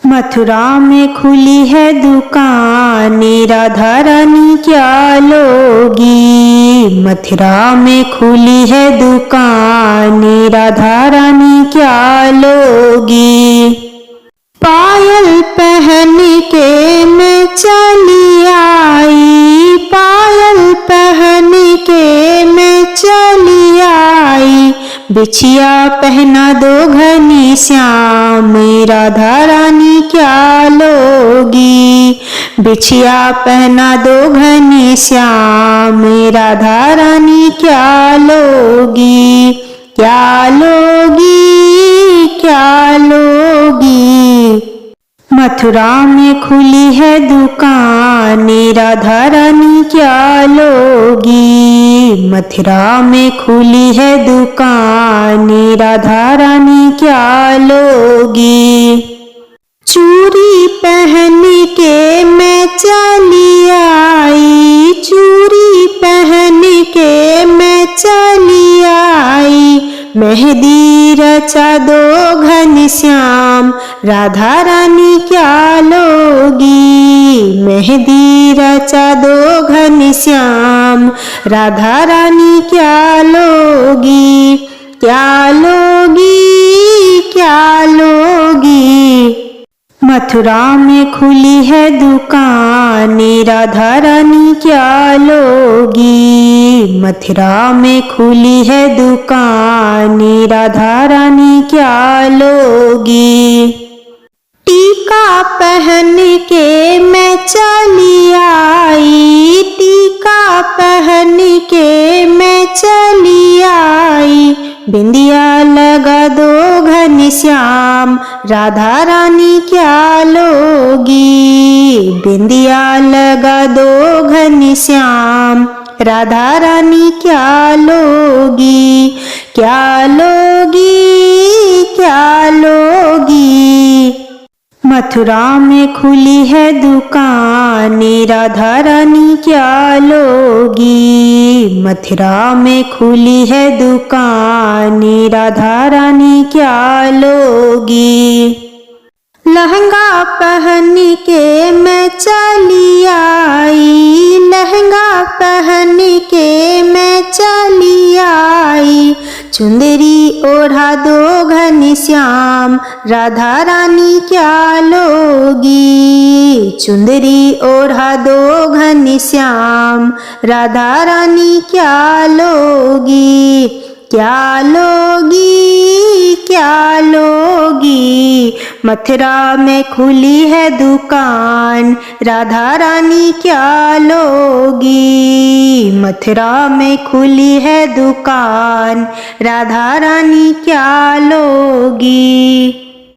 मथुरा में खुली है दुकान, राधा रानी क्या लोगी। मथुरा में खुली है दुकान, राधा रानी क्या लोगी। पायल पहन के मैं चली आई, पायल पहन के मैं चली आई। बिछिया पहना दो घनी श्याम, राधा रानी क्या लोगी। बिछिया पहना दो घनी श्याम, राधा रानी क्या लोगी। क्या लोगी, क्या लोगी। मथुरा में खुली है दुकान, राधा रानी क्या लोगी। मथुरा में खुली है दुकान, राधा रानी क्या लोगी। चूड़ी पहन के मैं चली आई, चूड़ी पहन के मैं चली आई। मेहंदी रचा दो घनश्याम, राधा रानी क्या लोगी। मेहंदी रचा दो घनश्याम, राधा रानी क्या लोगी। क्या लोगी, क्या लोगी। मथुरा में खुली है दुकान, राधा रानी क्या लोगी। मथुरा में खुली है दुकान, राधा रानी क्या लोगी। टीका पहन के मैं चली आई, टीका पहन के मैं चली आई। बिंदिया लगा दो घनश्याम, राधा रानी क्या लोगी। बिंदिया लगा दो घनश्याम, राधा रानी क्या लोगी। क्या लोगी, क्या लोगी। मथुरा में खुली है दुकान, राधा रानी क्या लोगी। मथुरा में खुली है दुकान, राधा रानी क्या लोगी। लहंगा पहन के मैं चली आई, लहंगा पहन के मैं चली आई। चुंदरी ओढ़ा दो घनश्याम, राधा रानी क्या लोगी। चुंदरी ओढ़ा दो घनश्याम, राधा रानी क्या लोगी। क्या लोगी, क्या लोगी। मथुरा में खुली है दुकान, राधा रानी क्या लोगी। मथुरा में खुली है दुकान, राधा रानी क्या लोगी।